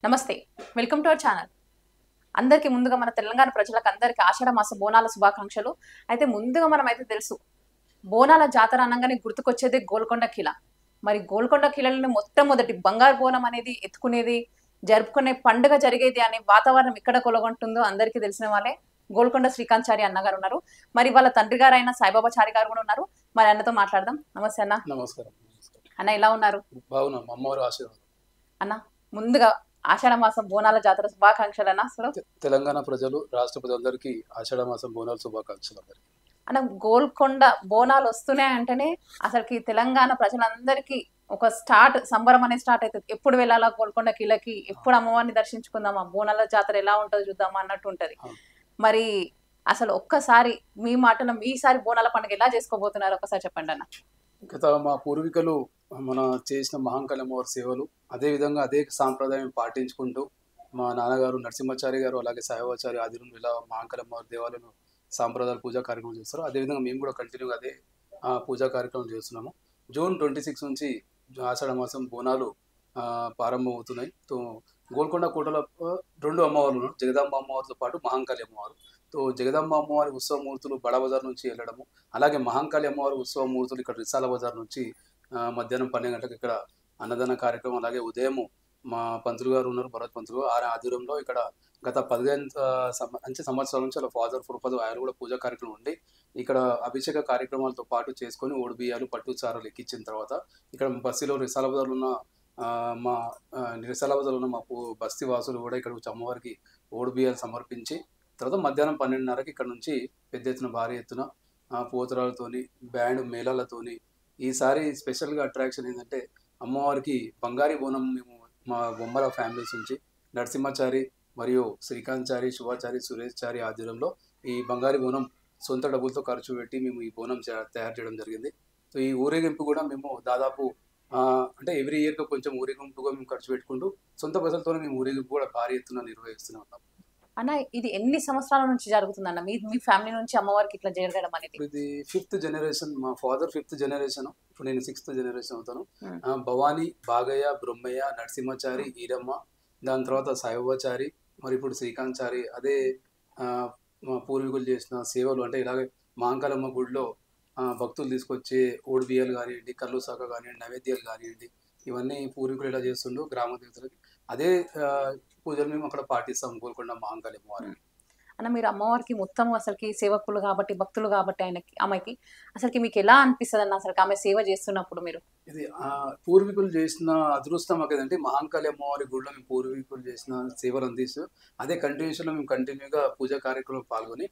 నమస్తే, welcome to our channel. అందరికీ ముందుగా మన తెలంగాణ ప్రజలకు అందరికీ ఆషాఢ మాస బోనాల శుభాకాంక్షలు. అయితే ముందుగా మనమైతే తెలుసు, బోనాల జాతర అనగానే గుర్తుకొచ్చేది గోల్కొండ కిలా. మరి గోల్కొండ కిలాలోని మొట్టమొదటి బంగారు బోనం అనేది ఎత్తుకునేది, జరుపుకునే పండుగ జరిగేది అనే వాతావరణం ఎక్కడ కొలగొంటుందో అందరికీ తెలిసిన వాళ్ళే గోల్కొండ శ్రీకాంత్ అన్నగారు ఉన్నారు. మరి వాళ్ళ తండ్రి గారు అయిన సాయిబాబా చారి గారు కూడా ఉన్నారు. మరి అన్నతో మాట్లాడదాం. నమస్తే అన్న. నమస్కారం. అన్న ఎలా ఉన్నారు? బాగున్నాం, అమ్మవారి ఆశీర్వాదం. అన్న ముందుగా ఆషాఢ మాసం బోనాల జాతర శుభాకాంక్షలు అన్న. అసలు తెలంగాణ ప్రజలు, రాష్ట్ర ప్రజలందరికీ ఆషాఢ మాసం బోనాల శుభాకాంక్షలు. అందరికీ అన్న, గోల్కొండ బోనాలు వస్తున్నాయి అంటేనే అసలుకి తెలంగాణ ప్రజలందరికీ ఒక సంబరం అనేది స్టార్ట్ అవుతుంది. ఎప్పుడు వెళ్ళాలా గోల్కొండ కిలకి, ఎప్పుడు అమ్మవారిని దర్శించుకుందామా, బోనాల జాతర ఎలా ఉంటుందో చూద్దామా అన్నట్టు ఉంటది. మరి అసలు ఒక్కసారి మీ మాటలో మీసారి బోనాల పండుగ ఎలా చేసుకోబోతున్నారు ఒకసారి చెప్పండి అన్న. గత మా పూర్వీకులు మన చేసిన మహాంకాళి అమ్మవారి సేవలు అదేవిధంగా అదే సాంప్రదాయం పాటించుకుంటూ మా నాన్నగారు నరసింహాచారి గారు అలాగే సాయిబాబాచారి ఆదిరం ఇలా మహాంకాళి అమ్మవారి దేవాలయం సాంప్రదాయ పూజా కార్యక్రమం చేస్తారు. అదేవిధంగా మేము కూడా కంటిన్యూగా అదే పూజా కార్యక్రమం చేస్తున్నాము. జూన్ 26 నుంచి ఆషాఢ మాసం బోనాలు ప్రారంభమవుతున్నాయి. గోల్కొండ కోటలో 2 అమ్మవార్లు ఉన్నారు. జగదాంబ అమ్మవారితో పాటు మహాంకాళి అమ్మవారు. జగదాంబ అమ్మవారి ఉత్సవమూర్తులు బడాబజార్ నుంచి వెళ్ళడము, అలాగే మహాంకాళి అమ్మవారి ఉత్సవమూర్తులు ఇక్కడ రిసాల బజార్ నుంచి మధ్యాహ్నం 12 గంటలకు ఇక్కడ అన్నదాన కార్యక్రమం, అలాగే ఉదయం మా పంతులు గారు ఉన్నారు, భరత్ పంతులు గారు, ఆ ఆధ్వర్యంలో ఇక్కడ గత 15 సంవత్సరాల నుంచి అలా ఫాదర్ ఫుర్పదు ఆయన కూడా పూజా కార్యక్రమం ఉండి ఇక్కడ అభిషేక కార్యక్రమాలతో పాటు చేసుకొని ఓడి బియ్యాలు పట్టు చారాలు ఎక్కించిన తర్వాత ఇక్కడ బస్సులో రిసాల బజార్లో ఉన్న మా రిసాల ఉన్న మా బస్తీ వాసులు కూడా ఇక్కడ వచ్చి అమ్మవారికి ఓడి బియ్యాలు సమర్పించి తర్వాత మధ్యాహ్నం 12:30కి ఇక్కడ నుంచి పెద్ద ఎత్తున భారీ ఎత్తున పోతరాలతోని బ్యాండ్ మేళాలతోని ఈసారి స్పెషల్గా అట్రాక్షన్ ఏంటంటే అమ్మవారికి బంగారీ బోనం మేము మా బొమ్మల ఫ్యామిలీస్ నుంచి నరసింహాచారి మరియు శ్రీకాంత్ చారి, శుభాచారి, సురేష్ చారి ఆధ్వర్యంలో ఈ బంగారీ బోనం సొంత డబ్బులతో ఖర్చు పెట్టి మేము ఈ బోనం తయారు చేయడం జరిగింది. సో ఈ ఊరేగింపు కూడా మేము దాదాపు అంటే ఎవ్రీ ఇయర్గా కొంచెం ఊరేగింపుగా మేము ఖర్చు పెట్టుకుంటూ సొంత పైసలతోనే మేము ఊరేగింపు కూడా భారీ ఎత్తున నిర్వహిస్తూనే ఉన్నాం. అన్న, ఇది ఎన్ని సంవత్సరాల నుంచి జరుగుతుంది అన్న మీ ఫ్యామిలీ నుంచి అమ్మవారికి ఇట్లా జరగడం అనేది? ఇది 5th జనరేషన్, మా ఫాదర్ 5th జనరేషన్, ఇప్పుడు నేను 6th జనరేషన్ అవుతాను. భవానీ, బాగయ్య, బ్రహ్మయ్య, నరసింహాచారి, ఈరమ్మ, దాని తర్వాత సాయిబాబాచారి, మరి ఇప్పుడు శ్రీకాంత్ చారి. అదే మా పూర్వీకులు చేసిన సేవలు అంటే ఇలాగే మహాంకాళమ్మ గుడిలో భక్తులు తీసుకొచ్చే ఓడి బియ్యాలు కానివ్వండి, కళ్ళు సాక కానివ్వండి, నైవేద్యాలు కానివ్వండి, ఇవన్నీ పూర్వీకులు ఇలా చేస్తుండో గ్రామ దేవతలకి అదే పూజలు మేము అక్కడ పాటిస్తాం గోల్కొండ మహాంకాళి అమ్మవారికి. అన్న, మీరు అమ్మవారికి మొత్తం అసలుకి సేవకులు కాబట్టి, భక్తులు కాబట్టి అమ్మాయికి అసలుకి మీకు ఎలా అనిపిస్తుంది అన్న అసలు ఆమె సేవ చేస్తున్నప్పుడు? మీరు ఇది పూర్వీకులు చేసిన అదృష్టం ఏదంటే మహాంకాళి అమ్మవారి గుడిలో మేము పూర్వీకులు చేసిన సేవలు అందిస్తూ అదే కంటిన్యూషన్లో మేము కంటిన్యూగా పూజా కార్యక్రమం పాల్గొని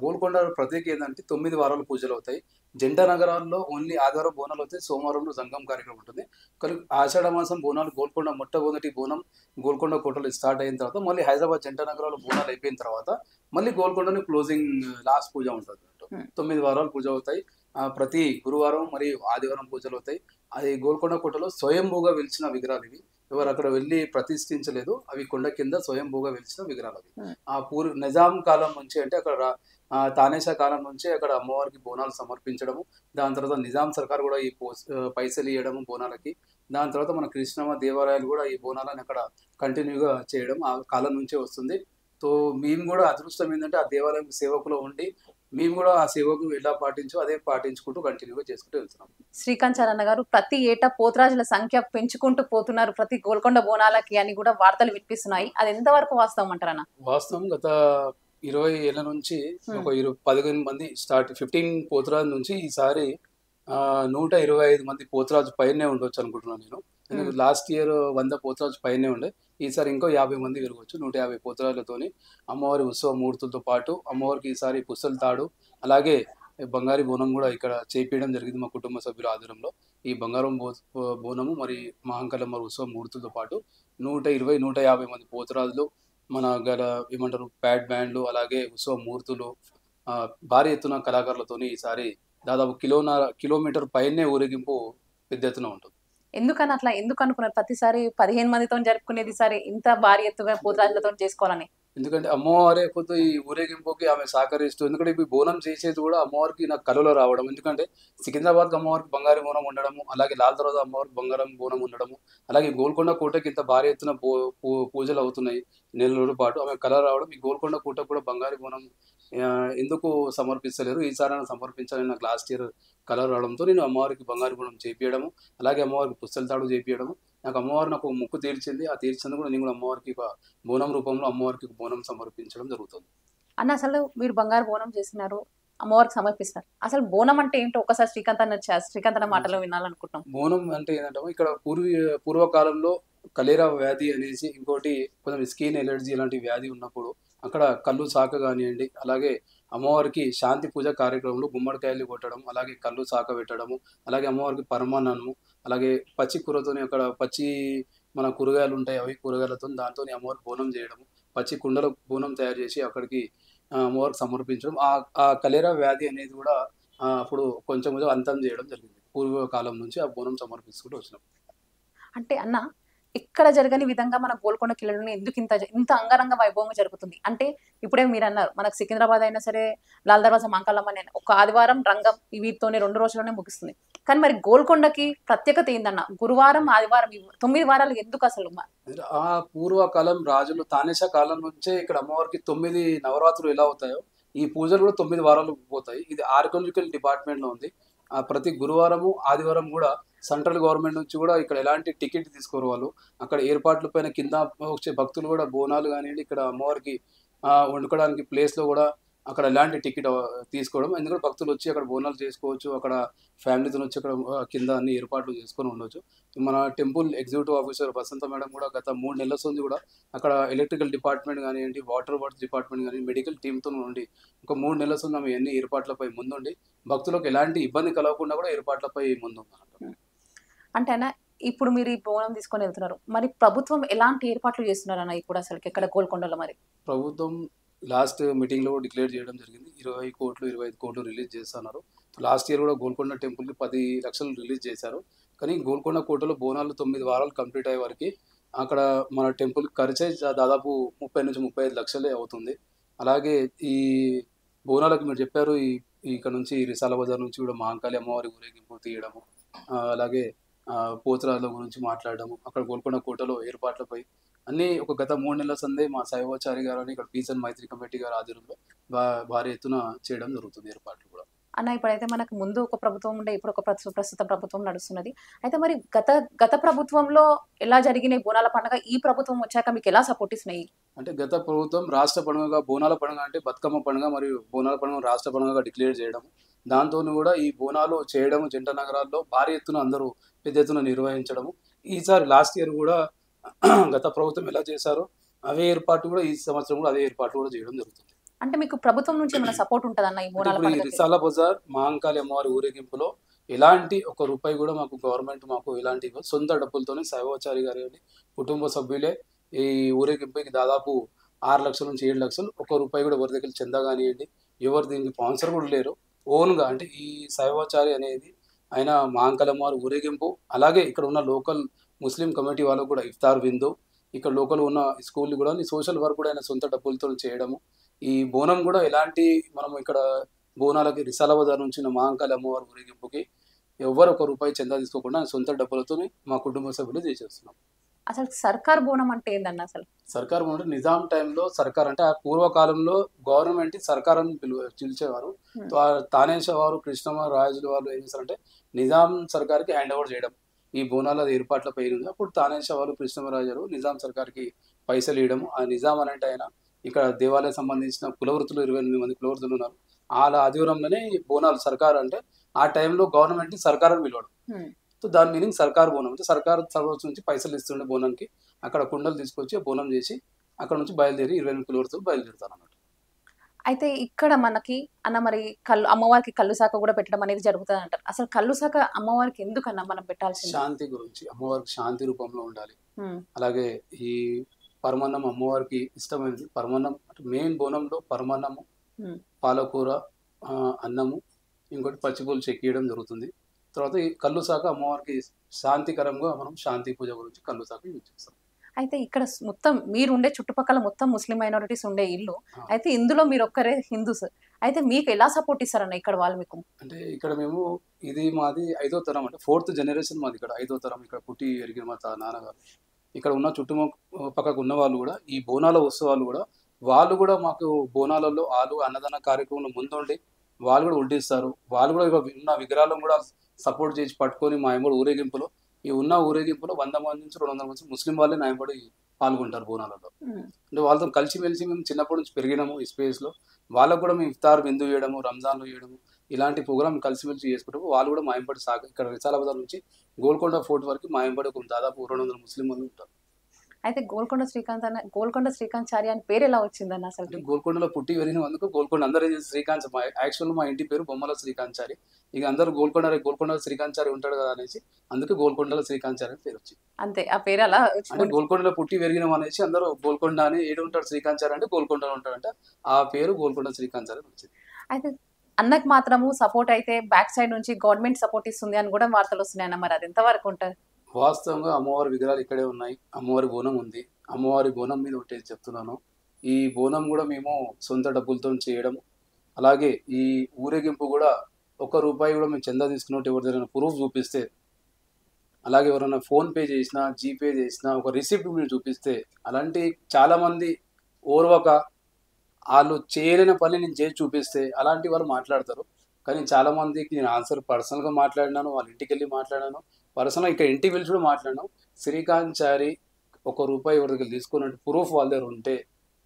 గోల్కొండ ప్రత్యేక ఏంటంటే 9 వారాలు పూజలు అవుతాయి. జంట నగరాల్లో ఓన్లీ ఆదివారం బోనాలు అవుతాయి, సోమవారంలో సంఘం కార్యక్రమం ఉంటుంది. కానీ ఆషాఢ మాసం బోనాలు గోల్కొండ మొట్టమొదటి బోనం గోల్కొండ కోటలో స్టార్ట్ అయిన తర్వాత మళ్ళీ హైదరాబాద్ జంట నగరాల్లో బోనాలు అయిపోయిన తర్వాత మళ్ళీ గోల్కొండని క్లోజింగ్ లాస్ట్ పూజ ఉంటుంది. 9 వారాలు పూజ అవుతాయి. ప్రతి గురువారం మరియు ఆదివారం పూజలు అవుతాయి. అది గోల్కొండ కోటలో స్వయంభూగా వెలిచిన విగ్రహాలు ఇవి. ఎవరు అక్కడ వెళ్ళి ప్రతిష్ఠించలేదు, అవి కొండ కింద స్వయంభూగా వెలిచిన విగ్రహాలు అవి. నిజాం కాలం నుంచి అంటే అక్కడ తానేషా కాలం నుంచి అక్కడ అమ్మవారికి బోనాలు సమర్పించడము, దాని తర్వాత నిజాం సర్కార్ కూడా ఈ పైసలు ఇవ్వడము బోనాలకి, దాని తర్వాత మన కృష్ణమ్మ దేవాలయాలు కూడా ఈ బోనాలను అక్కడ కంటిన్యూగా చేయడం ఆ కాలం నుంచే వస్తుంది. సో మేము కూడా అదృష్టం ఏంటంటే ఆ దేవాలయం సేవకులో ఉండి మేము కూడా ఆ సేవకు ఎలా పాటించో అదే పాటించుకుంటూ కంటిన్యూగా చేసుకుంటూ వెళ్తున్నాం. శ్రీకాంత్ అన్న గారు, ప్రతి ఏటా పోతరాజుల సంఖ్య పెంచుకుంటూ పోతున్నారు ప్రతి గోల్కొండ బోనాలకి అని కూడా వార్తలు వినిపిస్తున్నాయి. అది ఎంతవరకు వాస్తవం అంటారన్న? వాస్తవం. గత 20 ఏళ్ళ నుంచి ఒక 15 మంది 15 పోతరాజు నుంచి ఈసారి 125 మంది పోతరాజు పైనే ఉండొచ్చు అనుకుంటున్నాను నేను. లాస్ట్ ఇయర్ 100 పోతరాజు పైనే ఉండే, ఈసారి ఇంకో 50 మంది పెరగవచ్చు. 150 పోతరాజులతోని అమ్మవారి ఉత్సవ మూర్తులతో పాటు అమ్మవారికి ఈసారి పుస్తల తాడు అలాగే బంగారు బోనం కూడా ఇక్కడ చేపించడం జరిగింది మా కుటుంబ సభ్యుల ఆధ్వర్యంలో. ఈ బంగారం బోనము మరి మహాంకాళి అమ్మవారి ఉత్సవ మూర్తులతో పాటు 120-150 మంది పోతరాజులు మన ఏమంటారు ప్యాడ్ బ్యాండ్లు అలాగే ఉత్సవ మూర్తులు భారీ ఎత్తున కళాకారులతోని ఈసారి దాదాపు కిలోమీటర్ పైనే ఊరేగింపు పెద్ద ఎత్తున ఉంటుంది. ఎందుకని అట్లా ఎందుకు అనుకున్నారు ప్రతిసారి 15 మందితో జరుపుకునేది సరే ఇంత భారీ ఎత్తుగా పోతరాజులతో చేసుకోవాలని? ఎందుకంటే అమ్మవారే కొద్ది ఈ ఊరేగింపుకి ఆమె సహకరిస్తూ, ఎందుకంటే ఇప్పుడు బోనం చేసేది కూడా అమ్మవారికి నాకు కలలో రావడం. ఎందుకంటే సికింద్రాబాద్కి అమ్మవారికి బంగారు బోనం ఉండడము, అలాగే లాల్ దర్వాజా అమ్మవారికి బంగారం బోనం ఉండడము, అలాగే గోల్కొండ కోటకి ఇంత భారీ ఎత్తున పూజలు అవుతున్నాయి నెల రోజుల పాటు. ఆమె కల రావడం, ఈ గోల్కొండ కోటకు కూడా బంగారు బోనం ఎందుకు సమర్పిస్తలేరు, ఈసారి సమర్పించాలని నాకు లాస్ట్ ఇయర్ కల రావడంతో నేను అమ్మవారికి బంగారు బోనం చేపియడము, అలాగే అమ్మవారికి పుస్తల తాడు చేపియడము. నాకు ఒక మొక్కు తీర్చింది. ఆ తీర్చినందుకు కూడా నేను కూడా అమ్మవారికి ఒక బోనం రూపంలో అమ్మవారికి ఒక బోనం సమర్పించడం జరుగుతుంది. అన్న అసలు మీరు బంగారు బోనం చేసినారు, అమ్మవారికి సమర్పిస్తారు. అసలు బోనం అంటే ఏంటో ఒకసారి శ్రీకాంత్ అన్న మాటలో వినాలనుకుంటున్నాం. బోనం అంటే ఏంటంటే ఇక్కడ పూర్వకాలంలో కలేరా వ్యాధి అనేసి, ఇంకోటి కొంచెం స్కిన్ ఎలర్జీ ఇలాంటి వ్యాధి ఉన్నప్పుడు అక్కడ కళ్ళు సాక కానివ్వండి, అలాగే అమ్మవారికి శాంతి పూజ కార్యక్రమంలో గుమ్మడికాయలు కొట్టడం, అలాగే కళ్ళు సాక పెట్టడము, అలాగే అమ్మవారికి పరమాన్నము, అలాగే పచ్చి కూరతోని అక్కడ పచ్చి మన కూరగాయలు ఉంటాయి, అవి కూరగాయలతో దాంతో అమ్మవారికి బోనం చేయడము, పచ్చి కుండలో బోనం తయారు చేసి అక్కడికి అమ్మవారికి సమర్పించడం. ఆ కలేరా వ్యాధి అనేది కూడా అప్పుడు కొంచెం కొంచెం అంతం చేయడం జరిగింది. పూర్వకాలం నుంచి ఆ బోనం సమర్పిస్తూ వచ్చినాం. అంటే అన్న ఇక్కడ జరగని విధంగా మన గోల్కొండ కిల్లాలోనే ఎందుకు ఇంత అంగరంగ వైభవంగా జరుగుతుంది అంటే, ఇప్పుడే మీరు అన్నారు మనకు సికింద్రాబాద్ అయినా సరే, లాల్ దర్వాజా మాంకాలమ్మ అని ఒక ఆదివారం రంగం వీటితోనే 2 రోజుల్లోనే ముగుస్తుంది. కానీ మరి గోల్కొండకి ప్రత్యేకత ఏందన్న, గురువారం ఆదివారం 9 వారాలు ఎందుకు అసలు? ఆ పూర్వకాలం రాజులు తానేషా కాలం నుంచే ఇక్కడ అమ్మవారికి 9 నవరాత్రులు ఎలా అవుతాయో ఈ పూజలు కూడా 9 వారాలు పోతాయి. ఇది ఆర్కియాలజికల్ డిపార్ట్మెంట్ లో ఉంది. ప్రతి గురువారము ఆదివారం కూడా సెంట్రల్ గవర్నమెంట్ నుంచి కూడా ఇక్కడ ఎలాంటి టికెట్ తీసుకోరు వాళ్ళు. అక్కడ ఏర్పాట్ల పైన కింద వచ్చే భక్తులు కూడా బోనాలు కానివ్వండి, ఇక్కడ అమ్మవారికి వండుకోవడానికి ప్లేస్లో కూడా అక్కడ ఎలాంటి టికెట్ తీసుకోవడం, ఎందుకంటే భక్తులు వచ్చి అక్కడ బోనాలు చేసుకోవచ్చు, అక్కడ ఫ్యామిలీతో వచ్చి అక్కడ కింద అన్ని ఏర్పాట్లు చేసుకొని ఉండొచ్చు. మన టెంపుల్ ఎగ్జిక్యూటివ్ ఆఫీసర్ వసంత మేడం కూడా గత 3 నెలల నుంచి కూడా అక్కడ ఎలక్ట్రికల్ డిపార్ట్మెంట్ కానివ్వండి, వాటర్ డిపార్ట్మెంట్ కానీ మెడికల్ టీంతో ఉండి ఒక 3 నెలల నుంచి ఆమె ఎన్ని ఏర్పాట్లపై ముందుండి భక్తులకు ఎలాంటి ఇబ్బంది కలగకుండా కూడా ఏర్పాట్లపై ముందుంది. అంటే అన్న ఇప్పుడు మీరు ఈ బోనం తీసుకొని వెళ్తున్నారు, మరి ప్రభుత్వం ఎలాంటి ఏర్పాట్లు చేస్తున్నారు అన్న ఇప్పుడు అసలు ఇక్కడ గోల్కొండలో? మరి ప్రభుత్వం లాస్ట్ మీటింగ్లో డిక్లేర్ చేయడం జరిగింది, 20 కోట్లు 25 కోట్లు రిలీజ్ చేస్తున్నారు. లాస్ట్ ఇయర్ కూడా గోల్కొండ టెంపుల్కి 10 లక్షలు రిలీజ్ చేశారు. కానీ గోల్కొండ కోటలో బోనాలు 9 వారాలు కంప్లీట్ అయ్యే వరకు అక్కడ మన టెంపుల్ ఖర్చే దాదాపు 30 నుంచి 35 లక్షలే అవుతుంది. అలాగే ఈ బోనాలకు మీరు చెప్పారు, ఇక్కడ నుంచి రిసాల బజార్ నుంచి కూడా మహంకాళి అమ్మవారి ఊరేగింపు తీయడము, అలాగే పోతురాజుల గురించి మాట్లాడడము, అక్కడ గోల్కొండ కోటలో ఏర్పాట్లపై అన్నీ ఒక గత 3 నెలల సందే మా శైవాచారి గారు అని ఇక్కడ పీస్ అండ్ మైత్రి కమిటీ గారి ఆధ్వర్యంలో భారీ ఎత్తున చేయడం జరుగుతుంది ఏర్పాట్లు కూడా. అన్న ఇప్పుడైతే మనకు ముందు ఒక ప్రభుత్వం ఉండే, ఇప్పుడు ఒక ప్రస్తుత ప్రభుత్వం నడుస్తున్నది. అయితే మరి గత ప్రభుత్వంలో ఎలా జరిగిన బోనాల పండుగ ఈ ప్రభుత్వం వచ్చాక మీకు ఎలా సపోర్ట్ ఇస్తున్నాయి? అంటే గత ప్రభుత్వం రాష్ట్ర పండుగగా బోనాల పండుగ అంటే బతుకమ్మ పండుగ మరియు బోనాల పండుగ రాష్ట్ర పండుగగా డిక్లేర్ చేయడం, దాంతో కూడా ఈ బోనాలు చేయడం జంట నగరాల్లో భారీ ఎత్తున అందరూ పెద్ద ఎత్తున నిర్వహించడము. ఈసారి లాస్ట్ ఇయర్ కూడా గత ప్రభుత్వం ఎలా చేశారో అవే ఏర్పాటు కూడా ఈ సంవత్సరం కూడా అదే ఏర్పాటు కూడా చేయడం జరుగుతుంది. అంటే మీకు ప్రభుత్వం నుంచి ఏమైనా సపోర్ట్ ఉంటుందన్న ఈ బోనాల పండుగకి? రిసాల బజార్ మహంకాళి అమ్మవారి ఊరేగింపులో ఎలాంటి ఒక రూపాయి కూడా మాకు గవర్నమెంట్ ఎలాంటి సొంత డబ్బులతోనే శైవాచారి గారి కుటుంబ సభ్యులే ఈ ఊరేగింపుకి దాదాపు 6 లక్షల నుంచి 7 లక్షలు, 1 రూపాయి కూడా ఎవరి దగ్గర చందా కానివ్వండి, ఎవరు దీనికి స్పాన్సర్ కూడా లేరు. ఓన్గా అంటే ఈ శైవాచారి అనేది ఆయన మహంకాళి అమ్మవారి ఊరేగింపు, అలాగే ఇక్కడ ఉన్న లోకల్ ముస్లిం కమిటీ వాళ్ళకు కూడా ఇఫ్తార్ విందు, ఇక్కడ లోకల్ ఉన్న స్కూల్ కూడా సోషల్ వర్క్ కూడా ఆయన సొంత డబ్బులతో చేయడము. ఈ బోనం కూడా ఎలాంటి మనం ఇక్కడ బోనాలకి రిసాల బజార్ నుంచి మహంకాళి అమ్మవారి ఊరేగింపుకి ఎవరు 1 రూపాయి చందా తీసుకోకుండా సొంత డబ్బులతో మా కుటుంబ సభ్యులు చేసేస్తున్నాం. అసలు సర్కార్ బోనం అంటే ఏందన్న? అసలు సర్కార్ బోనం అంటే నిజాం టైంలో సర్కార్ అంటే ఆ పూర్వకాలంలో గవర్నమెంట్ సర్కార్ అని పిలిచేవారు. తానేషా వారు, కృష్ణమ్మ రాజుల వారు ఏం చేశారంటే నిజాం సర్కార్కి హ్యాండ్ ఓవర్ చేయడం ఈ బోనాల ఏర్పాట్ల పైన. అప్పుడు తానేషా వారు, కృష్ణమరాజు నిజాం సర్కార్కి పైసలు ఇవ్వడము. ఆ నిజాం అంటే ఆయన ఇక్కడ దేవాలయం సంబంధించిన కులవృత్తులు 28 మంది కులవృత్తులు ఉన్నారు. వాళ్ళ ఆధ్వర్యంలోనే ఈ బోనాలు సర్కార్ అంటే ఆ టైంలో గవర్నమెంట్ సర్కార్ అని పిలవడం. సో దాని మీనింగ్ సర్కార్ బోనం అంటే సర్కార్ తరఫు నుంచి పైసలు ఇస్తుండే బోనానికి అక్కడ కుండలు తీసుకొచ్చి బోనం చేసి అక్కడ నుంచి బయలుదేరి 28 కులవృత్తులు బయలుదేరుతారు అన్నమాట. అయితే ఇక్కడ మనకి అన్న మరి అమ్మవారికి కళ్ళు శాఖ కూడా పెట్టడం అనేది జరుగుతుంది అంటారు. అసలు కళ్ళు శాఖ అమ్మవారికి ఎందుకన్నా మనం పెట్టాల్సింది? శాంతి గురించి, అమ్మవారికి శాంతి రూపంలో ఉండాలి. అలాగే ఈ పరమాన్నం అమ్మవారికి ఇష్టమైనది. పరమాన్నం అంటే మెయిన్ బోనంలో పరమాన్నము, పాలకూర, అన్నము, ఇంకోటి పచ్చిపూలు చెక్కియడం జరుగుతుంది. తర్వాత ఈ కళ్ళు శాఖ అమ్మవారికి శాంతికరంగా మనం శాంతి పూజ గురించి కళ్ళు శాఖ యూజ్ చేస్తాం. అయితే ఇక్కడ మొత్తం మీరు ఉండే చుట్టుపక్కల మొత్తం ముస్లిం మైనారిటీస్ ఉండే ఇల్లు. ఆ, అయితే ఇందులో మీరు ఒక్కరే హిందూస్. అయితే మీకు ఎలా సపోర్ట్ ఇస్తారన్న ఇక్కడ వాళ్ళు మీకు? అంటే ఇక్కడ మేము ఇది మాది 5వ తరం, అంటే 4th జనరేషన్ మాది. ఇక్కడ 5వ తరం ఇక్కడ పుట్టి ఎరిగిన మా నాన్నగారు. ఇక్కడ ఉన్న పక్కకు ఉన్న వాళ్ళు కూడా ఈ బోనాల ఉత్సవాలు కూడా వాళ్ళు కూడా మాకు బోనాలలో వాళ్ళు అన్నదాన కార్యక్రమంలో ముందుండి వాళ్ళు కూడా వడ్డిస్తారు. వాళ్ళు కూడా ఇక ఉన్న విగ్రహాలను కూడా సపోర్ట్ చేసి పట్టుకొని మా ఎంబడి ఊరేగింపులో ఈ ఉన్న ఊరేగింపులో 100 మంది నుంచి 200 మంది ముస్లిం వాళ్ళే నా ఎంబడి పాల్గొంటారు బోనాలలో. ఉమ్. అంటే వాళ్ళతో కలిసిమెలిసి మేము చిన్నప్పటి నుంచి పెరిగినాము ఈ స్పేస్లో. వాళ్ళకు కూడా మేము ఇఫ్తార్ విందు చేయడము, రంజాన్లు చేయడము, ఇలాంటి ప్రోగ్రామ్ కలిసిమెలిసి చేసుకుంటాము. వాళ్ళు కూడా మా ఎంబడి ఇక్కడ విశాలాబాద్ నుంచి గోల్కొండ ఫోర్ట్ వరకు మా ఎంబడి ఒక దాదాపు 200 ముస్లిం వాళ్ళు ఉంటారు. అయితే గోల్కొండ శ్రీకాంత్ చారి అని పేరు ఎలా వచ్చిందన్న అసలు? అంటే గోల్కొండలో పుట్టి పెరిగినందుకు గోల్కొండ అందరూ శ్రీకాంత్, యాక్చువల్ మా ఇంటి పేరు బొమ్మల శ్రీకాంత్ చారి. ఇక అందరూ గోల్కొండ శ్రీకాంత్ చారి ఉంటాడు కదా అనేసి అందుకే గోల్కొండలో శ్రీకాంత్ చారి అని పేరు వచ్చింది. అంతే, ఆ పేరు అలా అంటే గోల్కొండలో పుట్టి పెరిగినాం అనేసి అందరూ గోల్కొండ అని ఏడు ఉంటాడు శ్రీకాంత్ చారి అంటే గోల్కొండలో ఉంటాడంటే ఆ పేరు గోల్కొండ శ్రీకాంత్ చారి అని వచ్చింది. అయితే అన్నకు మాత్రము సపోర్ట్ అయితే బ్యాక్ సైడ్ నుంచి గవర్నమెంట్ సపోర్ట్ ఇస్తుంది అని కూడా వార్తలు వస్తున్నాయి అన్న. మరి అది ఎంతవరకు ఉంటుంది? వాస్తవంగా అమ్మవారి విగ్రహాలు ఇక్కడే ఉన్నాయి. అమ్మవారి బోనం ఉంది. అమ్మవారి బోనం మీద ఒకటి చెప్తున్నాను, ఈ బోనం కూడా మేము సొంత డబ్బులతో చేయడం, అలాగే ఈ ఊరేగింపు కూడా ₹1 కూడా మేము చందా తీసుకున్నట్టు ఎవరిదైనా ప్రూఫ్ చూపిస్తే, అలాగే ఎవరైనా ఫోన్పే చేసినా జీపే చేసినా ఒక రిసిప్ట్ మీరు చూపిస్తే, అలాంటి చాలామంది ఓర్వక వాళ్ళు చేయలేని పని నేను చేసి చూపిస్తే అలాంటి వాళ్ళు మాట్లాడతారు. కానీ చాలామందికి నేను ఆన్సర్ పర్సనల్గా మాట్లాడినాను, వాళ్ళ ఇంటికి వెళ్ళి మాట్లాడాను, పర్సనల్ ఇక్కడ ఇంటికి వెళ్ళి కూడా మాట్లాడినాం. శ్రీకాంత్ చారి ₹1 ఎవరి దగ్గర తీసుకున్నట్టు ప్రూఫ్ వాళ్ళ దగ్గర ఉంటే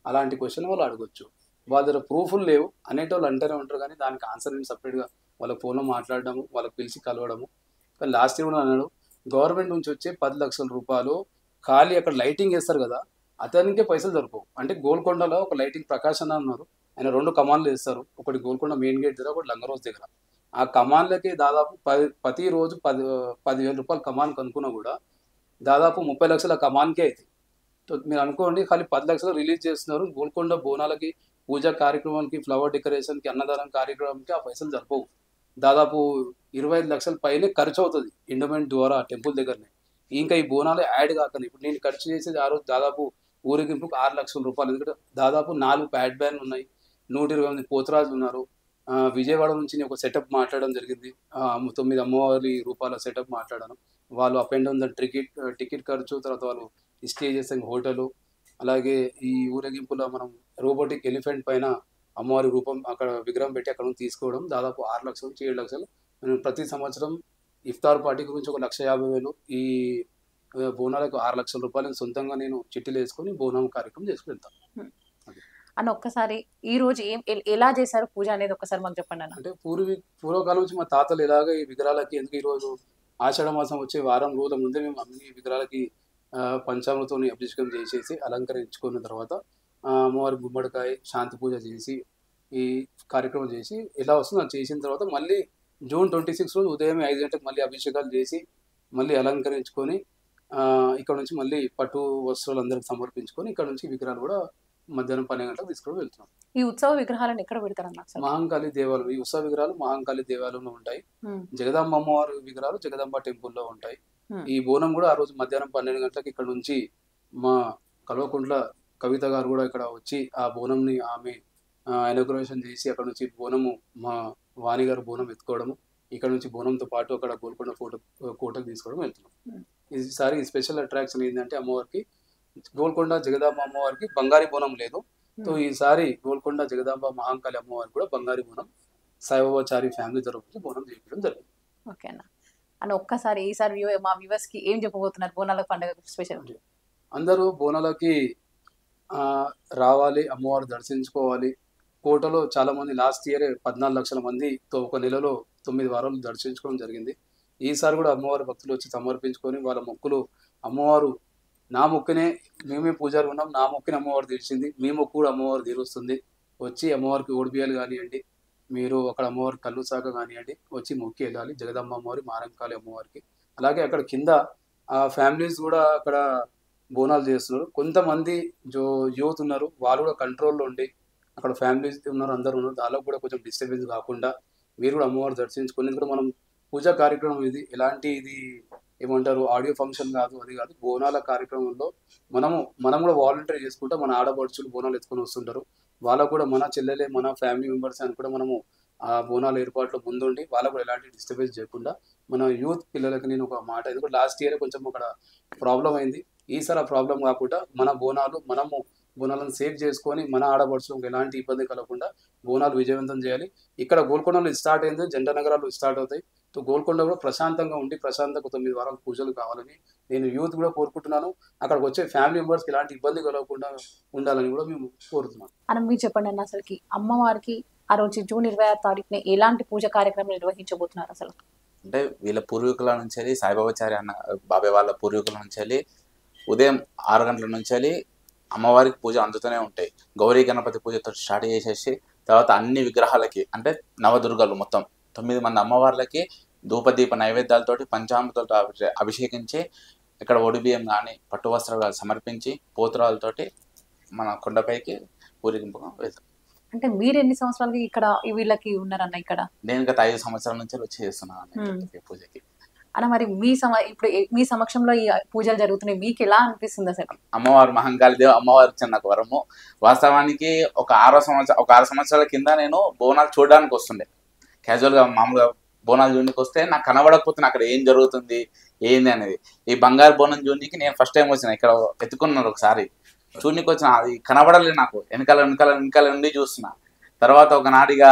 అలాంటి క్వశ్చన్ వాళ్ళు అడగొచ్చు. వాళ్ళ దగ్గర ప్రూఫ్లు లేవు అనేటోళ్ళు అంటూనే ఉంటారు, కానీ దానికి ఆన్సర్ నేను సపరేట్గా వాళ్ళ ఫోన్లో మాట్లాడడము, వాళ్ళకి పిలిచి కలవడము. కానీ లాస్ట్ ఇయర్ కూడా అన్నాడు, గవర్నమెంట్ నుంచి వచ్చే ₹10,00,000 ఖాళీ అక్కడ లైటింగ్ వేస్తారు కదా, అతనికే పైసలు దొరకవు. అంటే గోల్కొండలో ఒక లైటింగ్ ప్రకాష్ అన్న ఉన్నారు, ఆయన 2 కమాన్లు వేస్తారు, ఒకటి గోల్కొండ మెయిన్ గేట్ దగ్గర, ఒకటి లంగరోజ్ దగ్గర. ఆ కమాన్లకి దాదాపు ప్రతిరోజు ₹10,000 కమాన్ కనుక్కున్నా కూడా దాదాపు 30 లక్షల కమాన్కే అవుతాయి. మీరు అనుకోండి, ఖాళీ 10 లక్షలు రిలీజ్ చేస్తున్నారు. గోల్కొండ బోనాలకి, పూజా కార్యక్రమానికి, ఫ్లవర్ డెకరేషన్కి, అన్నదానం కార్యక్రమానికి ఆ పైసలు సరిపోవు. దాదాపు 25 లక్షల పైనే ఖర్చు అవుతుంది ఎండోమెంట్ ద్వారా టెంపుల్ దగ్గరనే. ఇంకా ఈ బోనాలు యాడ్ కాకనే ఇప్పుడు నేను ఖర్చు చేసేది ఆ రోజు దాదాపు ఊరేగింపుకు ₹6,00,000. ఎందుకంటే దాదాపు 4 ప్యాడ్ బ్యాన్లు ఉన్నాయి, 120 మంది పోతరాజులు ఉన్నారు. విజయవాడ నుంచి నేను ఒక సెటప్ మాట్లాడడం జరిగింది. 9 అమ్మవారి రూపాల సెటప్ మాట్లాడాను. వాళ్ళు అప్ అండ్ డౌన్ టికెట్ ఖర్చు, తర్వాత వాళ్ళు స్టే చేసే హోటలు, అలాగే ఈ ఊరేగింపులో మనం రోబోటిక్ ఎలిఫెంట్ పైన అమ్మవారి రూపం అక్కడ విగ్రహం పెట్టి అక్కడ నుంచి తీసుకోవడం దాదాపు 6 లక్షలు నుంచి 7 లక్షలు. నేను ప్రతి సంవత్సరం ఇఫ్తార్ పార్టీ గురించి ఒక ₹1,50,000, ఈ బోనాలకు ₹6,00,000 సొంతంగా నేను చిట్టీలు వేసుకొని బోనం కార్యక్రమం చేసుకుని వెళ్తాను. అని ఒక్కసారి ఈ రోజు ఎలా చేశారు పూజ అనేది ఒక్కసారి మాకు చెప్పండి అన్న. అంటే పూర్వకాలం నుంచి మా తాతలు ఎలాగ ఈ విగ్రహాలకి, ఎందుకు ఈరోజు ఆషాఢ మాసం వచ్చే వారం రోజుల ముందే మేము అన్ని విగ్రహాలకి పంచామృతంతో అభిషేకం చేసేసి అలంకరించుకున్న తర్వాత అమ్మవారి గుమ్మడికాయ శాంతి పూజ చేసి ఈ కార్యక్రమం చేసి ఎలా వస్తుందో అది చేసిన తర్వాత మళ్ళీ జూన్ 26 రోజు ఉదయం 5 గంటలకు మళ్ళీ అభిషేకాలు చేసి మళ్ళీ అలంకరించుకొని ఇక్కడ నుంచి మళ్ళీ పట్టు వస్త్రాలు అందరికి సమర్పించుకొని ఇక్కడ నుంచి విగ్రహాలు కూడా మధ్యాహ్నం 12 గంటలకు తీసుకొని వెళ్తున్నాం. ఈ ఉత్సవ విగ్రహాలను ఎక్కడ పెడతారన్న? మహంకాళి దేవాలయం, ఈ ఉత్సవ విగ్రహాలు మహంకాళి దేవాలయంలో ఉంటాయి. జగదాంబ అమ్మవారి విగ్రహాలు జగదాంబ టెంపుల్లో ఉంటాయి. ఈ బోనం కూడా ఆ రోజు మధ్యాహ్నం 12 గంటలకు ఇక్కడ నుంచి మా కల్వకుంట్ల కవిత గారు కూడా ఇక్కడ వచ్చి ఆ బోనంని ఆమె ఇనాగ్రేషన్ చేసి అక్కడ నుంచి బోనము మా వాణి గారు బోనం ఎత్తుకోవడము, ఇక్కడ నుంచి బోనంతో పాటు అక్కడ గోల్కొండ కోటకు తీసుకోవడం వెళ్తున్నాం. ఈసారి స్పెషల్ అట్రాక్షన్ ఏంటంటే అమ్మవారికి గోల్కొండ జగదాంబ అమ్మవారికి బంగారీ బోనం లేదు. సో ఈసారి గోల్కొండ జగదాంబ మహంకాళి అమ్మవారికి కూడా బంగారీ బోనం సాయిబాబాచారి ఫ్యామిలీ తరఫు బోనం చేయించడం జరిగింది. ఓకే అన్న. అని ఒక్కసారి ఈసారి మా వ్యూవర్స్ కి ఏం చెప్పబోతున్నారు బోనాల పండుగ స్పెషల్? అందరూ బోనాలకి రావాలి, అమ్మవారు దర్శించుకోవాలి. కోటలో చాలా మంది లాస్ట్ ఇయర్ 14 లక్షల మందితో ఒక నెలలో 9 వారాలు దర్శించుకోవడం జరిగింది. ఈసారి కూడా అమ్మవారి భక్తులు వచ్చి సమర్పించుకొని వాళ్ళ మొక్కులు, అమ్మవారు నా మొక్కునే మేమే పూజారి ఉన్నాం, నా మొక్కుని అమ్మవారు తీర్చింది, మీ మొక్కు కూడా అమ్మవారు తీరుస్తుంది, వచ్చి అమ్మవారికి ఓడిబియ్యాలు కానివ్వండి, మీరు అక్కడ అమ్మవారికి కళ్ళు సాక కానివ్వండి, వచ్చి మొక్కి వెళ్ళాలి జగదమ్మ అమ్మవారి, మారంకాళి అమ్మవారికి. అలాగే అక్కడ కింద ఆ ఫ్యామిలీస్ కూడా అక్కడ బోనాలు చేస్తున్నారు. కొంతమంది యూత్ ఉన్నారు, వాళ్ళు కూడా కంట్రోల్లో ఉండి అక్కడ ఫ్యామిలీస్ ఉన్నారు, అందరూ ఉన్నారు, దానిలో కూడా కొంచెం డిస్టర్బెన్స్ కాకుండా మీరు కూడా అమ్మవారు దర్శించుకొని, ఎందుకంటే మనం పూజా కార్యక్రమం ఇది ఎలాంటి ఇది ఏమంటారు ఆడియో ఫంక్షన్ కాదు, అది కాదు, బోనాల కార్యక్రమంలో మనం కూడా వాలంటీర్ చేసుకుంటా మన ఆడపడుచులు బోనాలు ఎత్తుకొని వస్తుంటారు. వాళ్ళకు కూడా మన చెల్లెలే మన ఫ్యామిలీ మెంబర్స్ అని కూడా మనము ఆ బోనాల ఏర్పాట్లో ముందుండి వాళ్ళకు కూడా ఎలాంటి డిస్టర్బెన్స్ చేయకుండా మన యూత్ పిల్లలకి నేను ఒక మాట, ఎందుకంటే లాస్ట్ ఇయర్ కొంచెం అక్కడ ప్రాబ్లం అయింది. ఈసారి ఆ ప్రాబ్లం కాకుండా మన బోనాలను సేవ్ చేసుకొని మన ఆడపడుచులకు ఎలాంటి ఇబ్బంది కలగకుండా బోనాలు విజయవంతం చేయాలి. ఇక్కడ గోల్కొండలో స్టార్ట్ అయింది, జంట నగరాలు స్టార్ట్ అవుతాయి. సో గోల్కొండ కూడా ప్రశాంతంగా ఉండి ప్రశాంతంగా 9 వారాలు పూజలు కావాలని నేను యూత్ కూడా కోరుకుంటున్నాను. అక్కడికి వచ్చే ఫ్యామిలీ మెంబర్స్కి ఎలాంటి ఇబ్బంది కలగకుండా ఉండాలని కూడా మేము కోరుతున్నాం. అని మీరు చెప్పండి అన్న, అసలుకి అమ్మవారికి ఆ రోజు జూన్ 26వ తారీఖున ఎలాంటి పూజ కార్యక్రమం నిర్వహించబోతున్నారు అసలు? అంటే వీళ్ళ పూర్వీకుల నుంచి వెళ్ళి సాయిబాబాచారి అన్న బాబాయ్ వాళ్ళ పూర్వీకుల నుంచి వెళ్ళి ఉదయం 6 గంటల నుంచి వెళ్ళి అమ్మవారికి పూజ అందుతూనే ఉంటాయి. గౌరీ గణపతి పూజతో స్టార్ట్ చేసేసి తర్వాత అన్ని విగ్రహాలకి అంటే నవదుర్గలు మొత్తం 9 మంది అమ్మవార్లకి ధూపదీప నైవేద్యాలతోటి పంచామృతాలతో అభిషేకించి ఇక్కడ ఒడిబియ్యం కానీ పట్టు వస్త్రాలు సమర్పించి పోతురాలతోటి మన కొండపైకి ఊరేగింపుగా వెళ్తాం. అంటే మీరు ఎన్ని సంవత్సరాలకి ఇక్కడ వీళ్ళకి ఉన్నారన్న ఇక్కడ? నేను గత 5 సంవత్సరాల నుంచి వచ్చి చేస్తున్నాను ఈ పూజకి. అన్న మరి ఇప్పుడు మీ సమక్షంలో ఈ పూజలు జరుగుతున్నాయి, మీకు ఎలా అనిపిస్తుంది అసలు? అమ్మవారు మహంకాళిదేవి అమ్మవారు ఇచ్చిన నాకు వరము. వాస్తవానికి ఒక 6 సంవత్సరాల కింద నేను బోనాలు చూడడానికి వస్తుండే, క్యాజువల్గా మామూలుగా బోనాలు చూడడానికి వస్తే నాకు కనబడకపోతున్నా అక్కడ ఏం జరుగుతుంది ఏంది అనేది. ఈ బంగారు బోనం చూడడానికి నేను ఫస్ట్ టైం వచ్చిన, ఇక్కడ ఎత్తుకున్నాను ఒకసారి చూడనికి వచ్చిన, అది కనబడలేదు నాకు, వెనకాల నుండి చూస్తున్నా. తర్వాత ఒకనాటిగా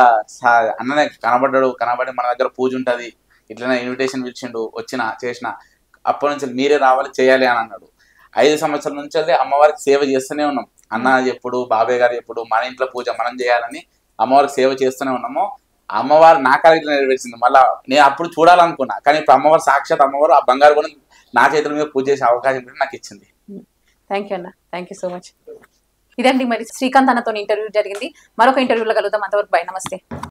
అన్ననే కనబడి మన దగ్గర పూజ ఉంటుంది ఇట్లనే ఇన్విటేషన్ పిలిచిండు, చేసిన అప్పటి నుంచి మీరే రావాలి చేయాలి అని అన్నాడు. 5 సంవత్సరాల నుంచి అయితే అమ్మవారికి సేవ చేస్తూనే ఉన్నాం. అన్న ఎప్పుడు బాబాయ్ గారు ఎప్పుడు మన ఇంట్లో పూజ మనం చేయాలని అమ్మవారికి సేవ చేస్తూనే ఉన్నాము. అమ్మవారు నా కాలికి నెరవేర్చింది. మళ్ళీ నేను అప్పుడు చూడాలనుకున్నా, కానీ ఇప్పుడు అమ్మవారు సాక్షాత్ అమ్మవారు ఆ బంగారు కూడా నా చేతుల మీద పూజ చేసే అవకాశం నాకు ఇచ్చింది. థ్యాంక్ యూ అన్న, థ్యాంక్ యూ సో మచ్. ఇదండి మరి శ్రీకాంత్ అన్నతో ఇంటర్వ్యూ జరిగింది. మరొక ఇంటర్వ్యూలో కలుద్దాం. అంతవరకు బై, నమస్తే.